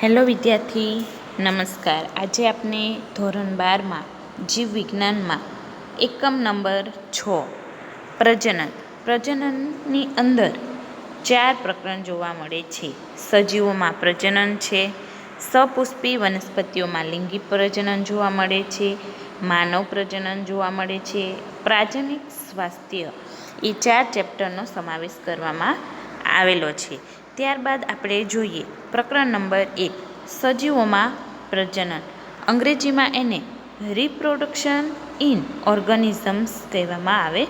Hello વિદ્યાર્થી, નમસ્કાર. આજે આપણે ધોરણ 12માં જીવ વિજ્ઞાનમાં એકમ નંબર 6 પ્રજનનની અંદર 4 પ્રકરણ જોવા મળે છે. સજીવોમાં પ્રજનન છે, સપુષ્પી વનસ્પતિઓમાં લિંગી પ્રજનન જોવા મળે છે, માનવ પ્રજનન જોવા મળે છે, પ્રાજનિક સ્વાસ્થ્ય એ 4 ચેપ્ટરનો સમાવેશ કરવામાં આવેલો છે. ત્યારબાદ આપણે જોઈએ પ્રકરણ નંબર 1 સજીવોમાં પ્રજનન. અંગ્રેજીમાં એને રિપ્રોડક્શન ઇન ઓર્ગેનિઝમ્સ કહેવામાં આવે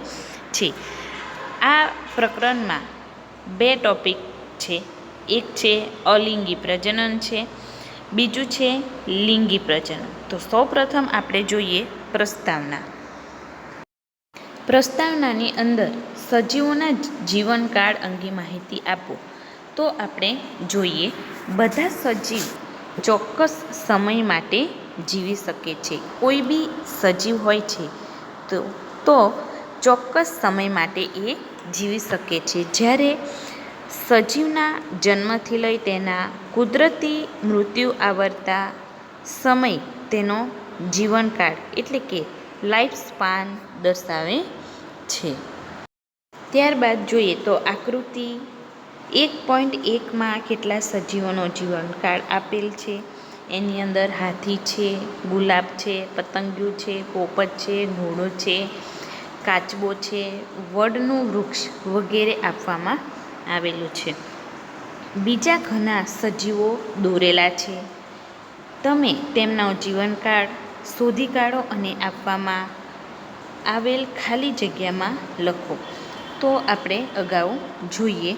છે. આ પ્રકરણમાં 2 ટોપિક છે. એક છે અલિંગી પ્રજનન છે, બીજું છે લિંગી પ્રજનન. તો સૌપ્રથમ આપણે જોઈએ પ્રસ્તાવના. પ્રસ્તાવનાની અંદર સજીવોના જીવનકાળ અંગે માહિતી આપો. તો આપણે જોઈએ બધા સજીવ ચોક્કસ સમય માટે જીવી શકે છે. કોઈ બી સજીવ હોય છે તો ચોક્કસ સમય માટે એ જીવી શકે છે. જ્યારે સજીવના જન્મથી લઈ તેના કુદરતી મૃત્યુ આવતા સમય તેનો જીવનકાળ એટલે કે લાઈફ સ્પાન દર્શાવે છે. ત્યારબાદ જોઈએ તો આકૃતિ 1.1માં કેટલા સજીવોનો જીવનકાળ આપેલ છે. એની અંદર હાથી છે, ગુલાબ છે, પતંગિયું છે, પોપટ છે, ઘોડો છે, કાચબો છે, વડનું વૃક્ષ વગેરે આપવામાં આવેલું છે. બીજા ઘણા સજીવો દોરેલા છે. તમે તેમનો જીવનકાળ શોધી કાઢો અને આપવામાં આવેલ ખાલી જગ્યામાં લખો. તો આપણે અગાઉ જોઈએ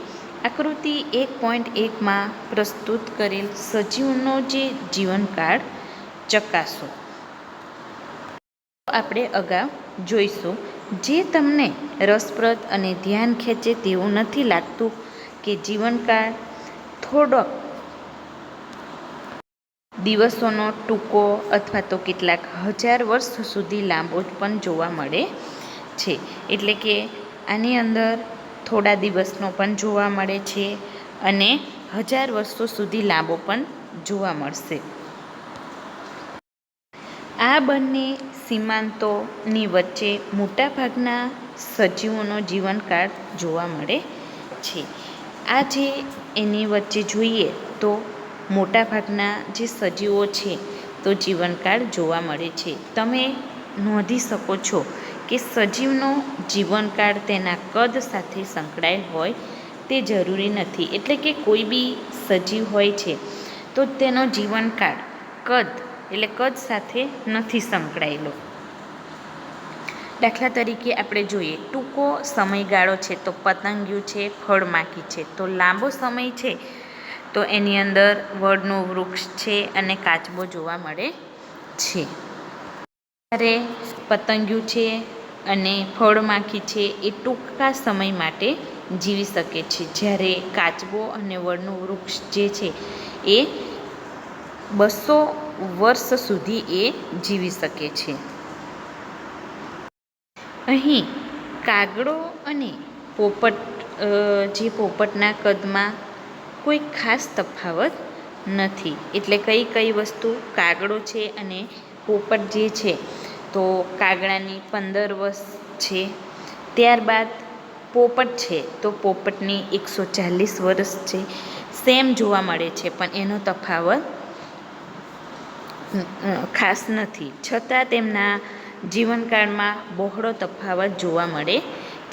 આકૃતિ 1.1માં પ્રસ્તુત કરેલ સજીવનો જે જીવનકાળ ચકાસો. આપણે અગાઉ જોઈશું. જે તમને રસપ્રદ અને ધ્યાન ખેંચે તેવું નથી લાગતું કે જીવનકાળ થોડોક દિવસોનો ટૂંકો અથવા તો કેટલાક હજાર વર્ષ સુધી લાંબો પણ જોવા મળે છે. એટલે કે આની અંદર થોડા દિવસનો પણ જોવા મળે છે અને હજાર વર્ષો સુધી લાંબો પણ જોવા મળશે. આ બંને સીમાંતોની વચ્ચે મોટાભાગના સજીવોનો જીવનકાળ જોવા મળે છે. આ જે એની વચ્ચે જોઈએ તો મોટાભાગના જે સજીવો છે તો જીવનકાળ જોવા મળે છે. તમે નોંધી શકો છો કે સજીવનો જીવનકાળ તેના કદ સાથે સંકળાયેલ હોય તે જરૂરી નથી. એટલે કે કોઈ બી સજીવ હોય છે તો તેનો જીવનકાળ કદ સાથે નથી સંકળાયેલો. દાખલા તરીકે આપણે જોઈએ ટૂંકો સમયગાળો છે તો પતંગિયું છે, ફળમાખી છે. તો લાંબો સમય છે તો એની અંદર વડનું વૃક્ષ છે અને કાચબો જોવા મળે છે. જ્યારે પતંગિયું છે અને ફળમાખી છે એ ટૂંકા સમય માટે જીવી શકે છે. જ્યારે કાચબો અને વડનું વૃક્ષ જે છે એ 200 વર્ષ સુધી એ જીવી શકે છે. અહીં કાગડો અને પોપટના કદમાં કોઈ ખાસ તફાવત નથી. એટલે કઈ વસ્તુ કાગડો છે અને પોપટ જે છે તો કાગડાની 15 વર્ષ છે. ત્યારબાદ પોપટ છે તો પોપટની 140 વર્ષ છે. સેમ જોવા મળે છે પણ એનો તફાવત ખાસ નથી. છતાં તેમના જીવનકાળમાં બહોળો તફાવત જોવા મળે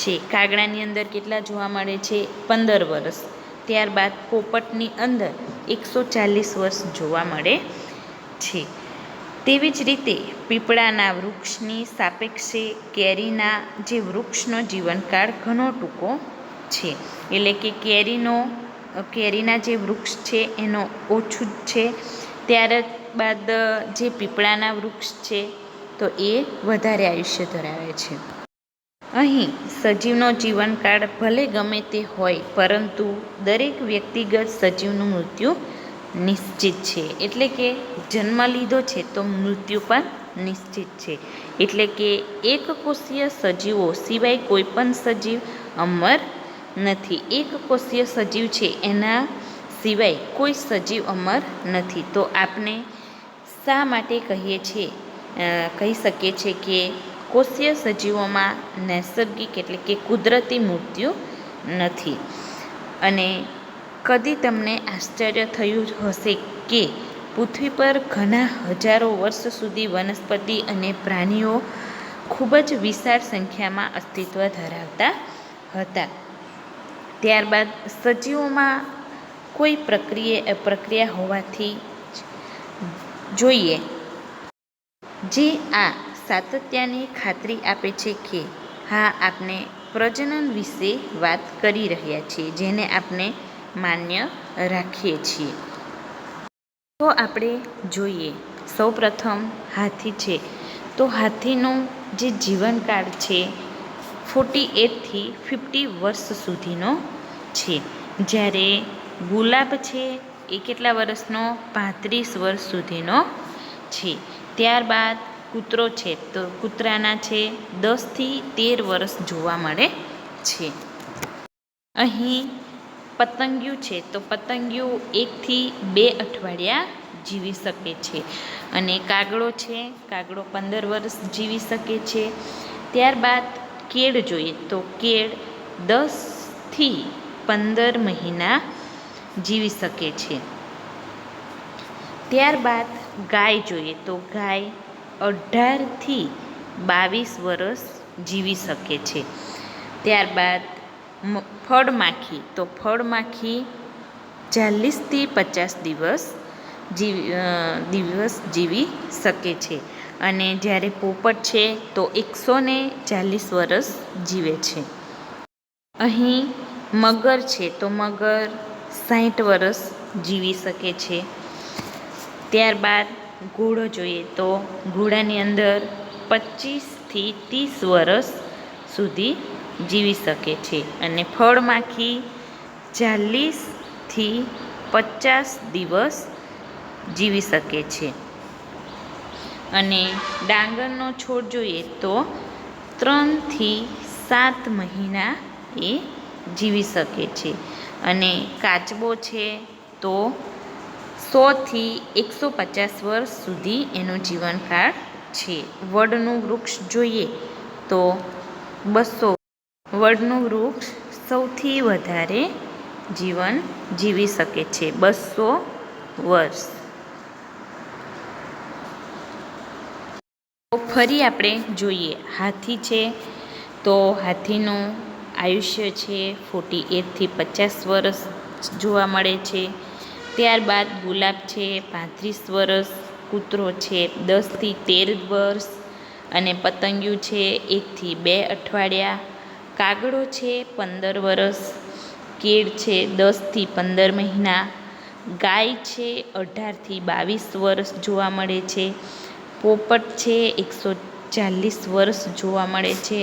છે. કાગડાની અંદર કેટલા જોવા મળે છે? 15 વર્ષ. ત્યારબાદ પોપટની અંદર 140 વર્ષ જોવા મળે છે. તેવી જ રીતે પીપળાના વૃક્ષની સાપેક્ષે કેરીના જે વૃક્ષનો જીવનકાળ ઘણો ટૂંકો છે. એટલે કે કેરીના જે વૃક્ષ છે એનો ઓછું જ છે. ત્યારબાદ જે પીપળાના વૃક્ષ છે તો એ વધારે આયુષ્ય ધરાવે છે. અહીં સજીવનો જીવનકાળ ભલે ગમે તે હોય પરંતુ દરેક વ્યક્તિગત સજીવનું મૃત્યુ નિશ્ચિત છે. એટલે કે જન્મ લીધો છે તો મૃત્યુ પણ નિશ્ચિત છે. એટલે કે એકકોષીય સજીવો સિવાય કોઈ પણ સજીવ અમર નથી. એકકોષીય સજીવ છે એના સિવાય કોઈ સજીવ અમર નથી. તો આપણે શા માટે કહી શકીએ છીએ કે કોષીય સજીવોમાં નૈસર્ગિક એટલે કે કુદરતી મૃત્યુ નથી? અને કદી તમને આશ્ચર્ય થયું હશે કે પૃથ્વી પર ઘણા હજારો વર્ષ સુધી વનસ્પતિ અને પ્રાણીઓ ખૂબ જ વિશાળ સંખ્યામાં અસ્તિત્વ ધરાવતા હતા. ત્યારબાદ સજીવોમાં કોઈ પ્રક્રિયા હોવાથી જોઈએ જે આ સાતત્યની ખાતરી આપે છે કે હા, આપણે પ્રજનન વિશે વાત કરી રહ્યા છીએ, જેને આપણે માન્ય રાખીએ છીએ. તો આપણે જોઈએ સૌપ્રથમ હાથી છે. તો હાથીનો જે જીવનકાળ છે 48 થી 50 વર્ષ સુધીનો છે. જ્યારે ગુલાબ છે એ કેટલા વર્ષનો? 35 વર્ષ સુધીનો છે. ત્યારબાદ કૂતરો છે તો કૂતરાના છે 10 થી 13 વર્ષ જોવા મળે છે. અહીં પતંગિયું છે તો પતંગિયું 1 થી 2 અઠવાડિયા જીવી શકે છે. અને કાગડો છે, કાગડો 15 વર્ષ જીવી શકે છે. ત્યારબાદ કેળ જોઈએ તો કેળ 10 થી 15 મહિના જીવી શકે છે. ત્યારબાદ ગાય જોઈએ તો ગાય 18 થી 22 વર્ષ જીવી શકે છે. ત્યારબાદ ફળમાખી તો ફળમાખી 40 થી 50 દિવસ જીવી શકે છે. અને જ્યારે પોપટ છે તો 140 વર્ષ જીવે છે. અહીં મગર છે તો મગર 60 વર્ષ જીવી શકે છે. ત્યારબાદ ઘોડો જોઈએ તો ઘોડાની અંદર 25 થી 30 વર્ષ સુધી જીવી શકે છે. અને ફળમાખી 40 થી 50 દિવસ જીવી શકે છે. અને ડાંગરનો છોડ જોઈએ તો 3 થી 7 મહિના એ જીવી શકે છે. અને કાચબો છે તો 100 થી 150 વર્ષ સુધી એનો જીવનકાળ છે. વડનું વૃક્ષ જોઈએ તો 200. વડનું વૃક્ષ સૌથી વધારે જીવન જીવી શકે છે, 200 વર્ષ. તો ફરી આપણે જોઈએ હાથી છે તો હાથીનું આયુષ્ય છે 48 થી 50 વર્ષ જોવા મળે છે. ત્યારબાદ ગુલાબ છે 35 વર્ષ, કૂતરો છે 10 થી 13 વર્ષ, અને પતંગિયું છે 1 થી 2 અઠવાડિયા, કાગડો છે 15 વર્ષ, કેળ છે 10 થી 15 મહિના, ગાય છે 18 થી 22 વર્ષ જોવા મળે છે, પોપટ છે 140 વર્ષ જોવા મળે છે,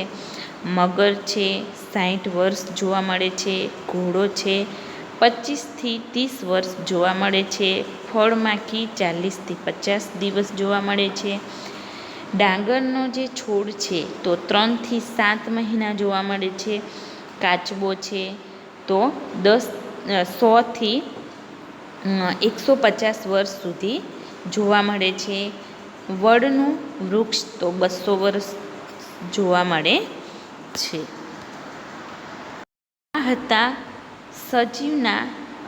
મગર છે 60 વર્ષ જોવા મળે છે, ઘોડો છે 25 થી 30 વર્ષ જોવા મળે છે, ફળમાખી 40 થી 50 દિવસ જોવા મળે છે, ડાંગરનો જે છોડ છે તો 3 થી 7 મહિના જોવા મળે છે, કાચબો છે તો 100 થી 150 વર્ષ સુધી જોવા મળે છે, વડનું વૃક્ષ તો 200 વર્ષ જોવા મળે છે. આ હતા સજીવના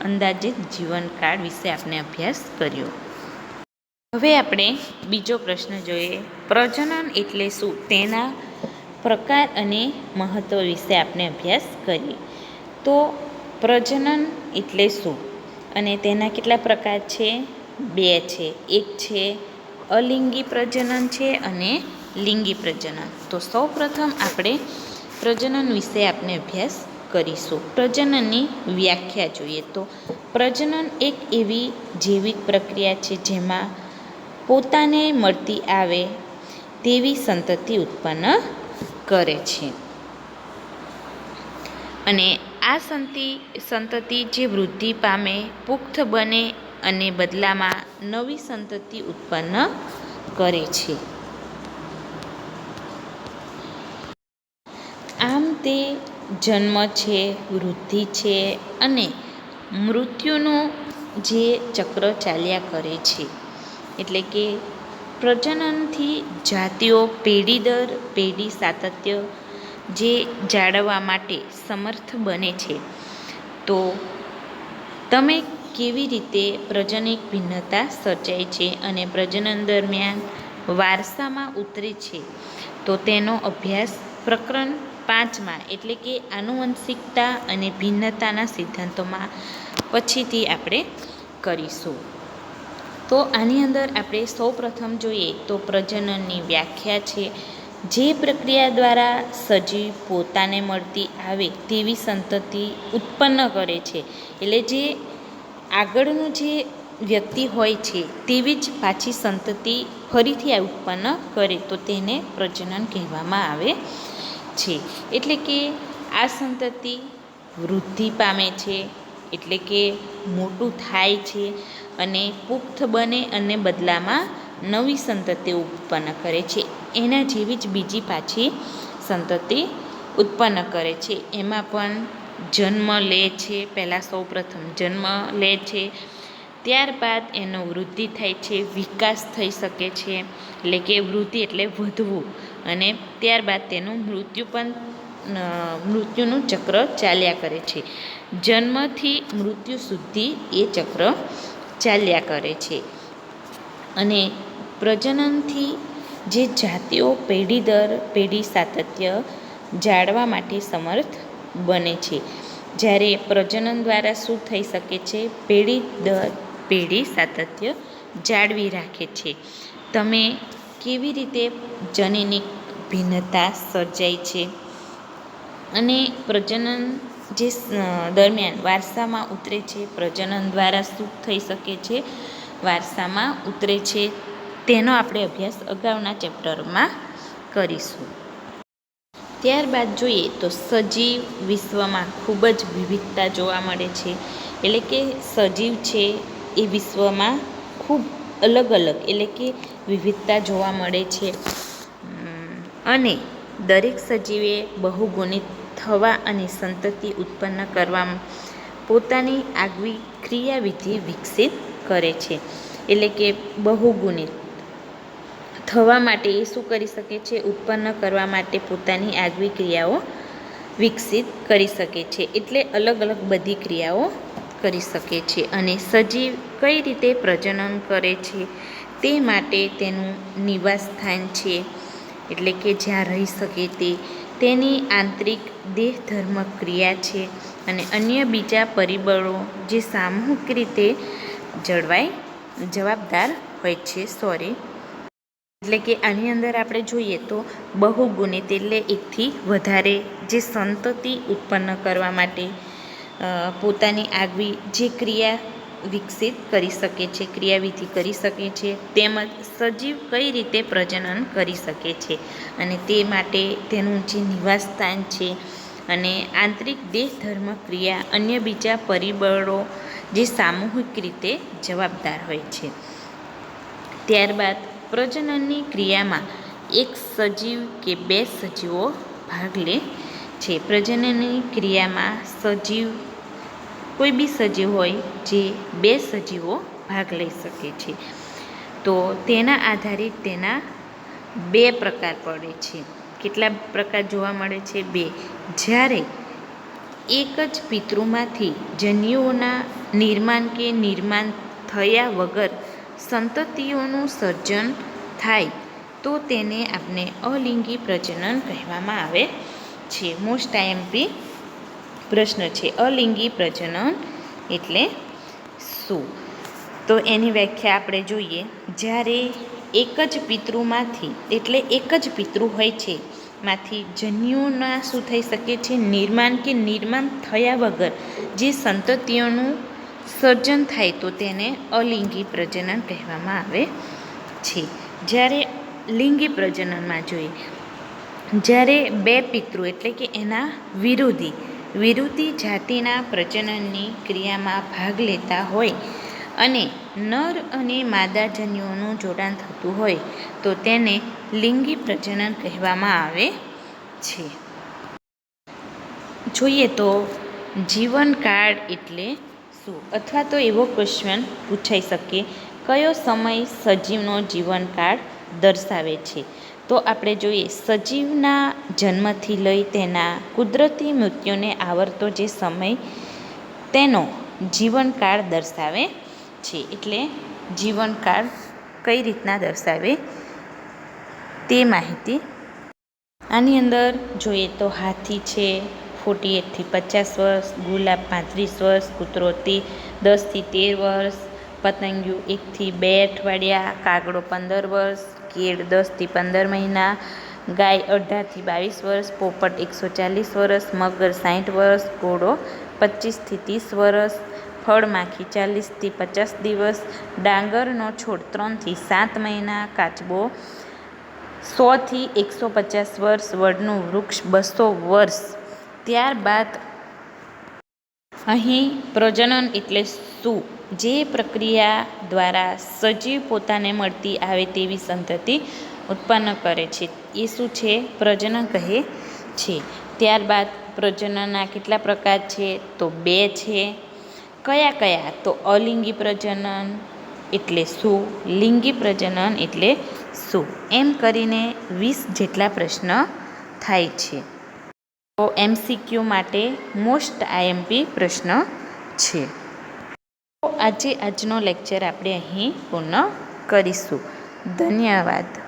અંદાજિત જીવનકાળ વિશે આપણે અભ્યાસ કર્યો. હવે આપણે બીજો પ્રશ્ન જોઈએ. પ્રજનન એટલે શું? તેના પ્રકાર અને મહત્વ વિશે આપણે અભ્યાસ કરીએ. તો પ્રજનન એટલે શું અને તેના કેટલા પ્રકાર છે? 2 છે. એક છે અલિંગી પ્રજનન છે અને લિંગી પ્રજનન. તો સૌપ્રથમ આપણે પ્રજનન વિશે આપણે અભ્યાસ કરીશું. પ્રજનનની વ્યાખ્યા જોઈએ તો પ્રજનન એક એવી જૈવિક પ્રક્રિયા છે જેમાં પોતાને મળતી આવે તેવી સંતતિ ઉત્પન્ન કરે છે. અને આ સંતતિ જે વૃદ્ધિ પામે, પુખ્ત બને અને બદલામાં નવી સંતતિ ઉત્પન્ન કરે છે. આમ તે જન્મ છે, વૃદ્ધિ છે અને મૃત્યુનું જે ચક્ર ચાલ્યા કરે છે. એટલે કે પ્રજનનથી જાતિઓ પેઢી દર પેઢી સાતત્ય જે જાળવવા માટે સમર્થ બને છે. તો તમે કેવી રીતે પ્રજનક ભિન્નતા સર્જાય છે અને પ્રજનન દરમિયાન વારસામાં ઉતરે છે, તો તેનો અભ્યાસ પ્રકરણ 5માં એટલે કે આનુવંશિકતા અને ભિન્નતાના સિદ્ધાંતોમાં પછીથી આપણે કરીશું. તો આની અંદર આપણે સૌપ્રથમ જોઈએ તો પ્રજનનની વ્યાખ્યા છે. જે પ્રક્રિયા દ્વારા સજીવ પોતાને મળતી આવે તેવી સંતતિ ઉત્પન્ન કરે છે. એટલે જે આગળનું જે વ્યક્તિ હોય છે તેવી જ પાછી સંતતિ ફરીથી ઉત્પન્ન કરે તો તેને પ્રજનન કહેવામાં આવે છે. એટલે કે આ સંતતિ વૃદ્ધિ પામે છે, એટલે કે મોટું થાય છે અને પુખ્ત બને અને બદલામાં નવી સંતતિ ઉત્પન્ન કરે છે. એના જેવી જ બીજી પાછી સંતતિ ઉત્પન્ન કરે છે. એમાં પણ જન્મ લે છે, પહેલાં સૌપ્રથમ જન્મ લે છે, ત્યારબાદ એનો વૃદ્ધિ થાય છે, વિકાસ થઈ શકે છે, એટલે કે વૃદ્ધિ એટલે વધવું, અને ત્યારબાદ તેનું મૃત્યુનું ચક્ર ચાલ્યા કરે છે. જન્મથી મૃત્યુ સુધી એ ચક્ર ચાલ્યા કરે છે. અને પ્રજનનથી જે જાતિઓ પેઢી દર પેઢી સાતત્ય જાળવા માટે સમર્થ બને છે. જ્યારે પ્રજનન દ્વારા શું થઈ શકે છે, પેઢી દર પેઢી સાતત્ય જાળવી રાખે છે. તમે કેવી રીતે જનીનિક ભિન્નતા સર્જાય છે અને પ્રજનન જે દરમિયાન વારસામાં ઉતરે છે, પ્રજનન દ્વારા શું થઈ શકે છે, વારસામાં ઉતરે છે, તેનો આપણે અભ્યાસ અગાઉના ચેપ્ટરમાં કરીશું. ત્યારબાદ જોઈએ તો સજીવ વિશ્વમાં ખૂબ જ વિવિધતા જોવા મળે છે. એટલે કે સજીવ છે એ વિશ્વમાં ખૂબ અલગ અલગ એટલે કે વિવિધતા જોવા મળે છે. અને દરેક સજીવે બહુગુણિત થવા અને સંતતિ ઉત્પન્ન કરવા પોતાની આગવી ક્રિયાવિધિ વિકસિત કરે છે. એટલે કે બહુગુણિત થવા માટે એ શું કરી શકે છે, ઉત્પન્ન કરવા માટે પોતાની આગવી ક્રિયાઓ વિકસિત કરી શકે છે. એટલે અલગ અલગ બધી ક્રિયાઓ કરી શકે છે. અને સજીવ કઈ રીતે પ્રજનન કરે છે તે માટે તેનું નિવાસ સ્થાન છે, એટલે કે જ્યાં રહી શકે તેની આંતરિક દેહધર્મ ક્રિયા છે અને અન્ય બીજા પરિબળો જે સામૂહિક રીતે જવાબદાર હોય છે. એટલે કે આની અંદર આપણે જોઈએ તો બહુગુણિત એટલે એકથી વધારે જે સંતતિ ઉત્પન્ન કરવા માટે પોતાની આગવી જે ક્રિયા વિકસિત કરી શકે છે, ક્રિયાવિધિ કરી શકે છે, તેમજ સજીવ કઈ રીતે પ્રજનન કરી શકે છે અને તે માટે તેનું જે નિવાસ સ્થાન છે અને આંતરિક દેહધર્મ ક્રિયા અન્ય બીજા પરિબળો જે સામૂહિક રીતે જવાબદાર હોય છે. ત્યારબાદ પ્રજનનની ક્રિયામાં એક સજીવ કે બે સજીવો ભાગ લે છે. પ્રજનનની ક્રિયામાં કોઈ બી સજીવ હોય જે બે સજીવો ભાગ લઈ શકે છે. તો તેના આધારિત તેના બે પ્રકાર પડે છે. કેટલા પ્રકાર જોવા મળે છે? બે. જ્યારે એક જ પિતૃમાંથી જન્યુઓના નિર્માણ થયા વગર સંતતિઓનું સર્જન થાય તો તેને આપણે અલિંગી પ્રજનન કહેવામાં આવે છે. મોસ્ટ આઈએમપી પ્રશ્ન છે, અલિંગી પ્રજનન એટલે શું? તો એની વ્યાખ્યા આપણે જોઈએ. જ્યારે એક જ પિતૃમાંથી એટલે એક જ પિતૃ હોય છે માંથી જન્યુઓના શું થઈ શકે છે, નિર્માણ થયા વગર જે સંતતિઓનું સર્જન થાય તો તેને અલિંગી પ્રજનન કહેવામાં આવે છે. જ્યારે લિંગી પ્રજનનમાં જોઈએ, જ્યારે બે પિતૃ એટલે કે એના વિરોધી જાતિના પ્રજનનની ક્રિયામાં ભાગ લેતા હોય અને નર અને માદા જન્યુઓનું જોડાણ થતું હોય તો તેને લિંગી પ્રજનન કહેવામાં આવે છે. જોઈએ તો જીવનકાળ એટલે શું અથવા તો એવો ક્વેશ્ચન પૂછાઈ શકે કયો સમય સજીવનો જીવનકાળ દર્શાવે છે. તો આપણે જોઈએ સજીવના જન્મથી લઈ તેના કુદરતી મૃત્યુને આવરતો જે સમય તેનો જીવનકાળ દર્શાવે છે. એટલે જીવનકાળ કઈ રીતના દર્શાવે તે માહિતી આની અંદર જોઈએ તો હાથી છે 48થી 50 વર્ષ, ગુલાબ 35 વર્ષ, કૂતરો 10થી 13 વર્ષ, પતંગિયું 1થી 2 અઠવાડિયા, કાગડો 15 વર્ષ, કેળ 10થી 15 મહિના, ગાય 18થી 22 વર્ષ, પોપટ 140 વર્ષ, મગર 60 વર્ષ, ઘોડો 25થી 30 વર્ષ, ફળમાખી 40થી 50 દિવસ, ડાંગરનો છોડ 3થી 7 મહિના, કાચબો 100થી 150 વર્ષ, વડનું વૃક્ષ 200 વર્ષ. ત્યારબાદ અહીં પ્રજનન એટલે શું? જે પ્રક્રિયા દ્વારા સજીવ પોતાને મળતી આવે તેવી સંતતિ ઉત્પન્ન કરે છે એ શું છે? પ્રજનન કહે છે. ત્યારબાદ પ્રજનનના કેટલા પ્રકાર છે? તો 2 છે. કયા કયા? તો અલિંગી પ્રજનન એટલે શું? લિંગી પ્રજનન એટલે શું? એમ કરીને 20 જેટલા પ્રશ્ન થાય છે. તો MCQ માટે મોસ્ટ IMP પ્રશ્ન છે. તો આજનો લેક્ચર આપણે અહીં પૂર્ણ કરીશું. ધન્યવાદ.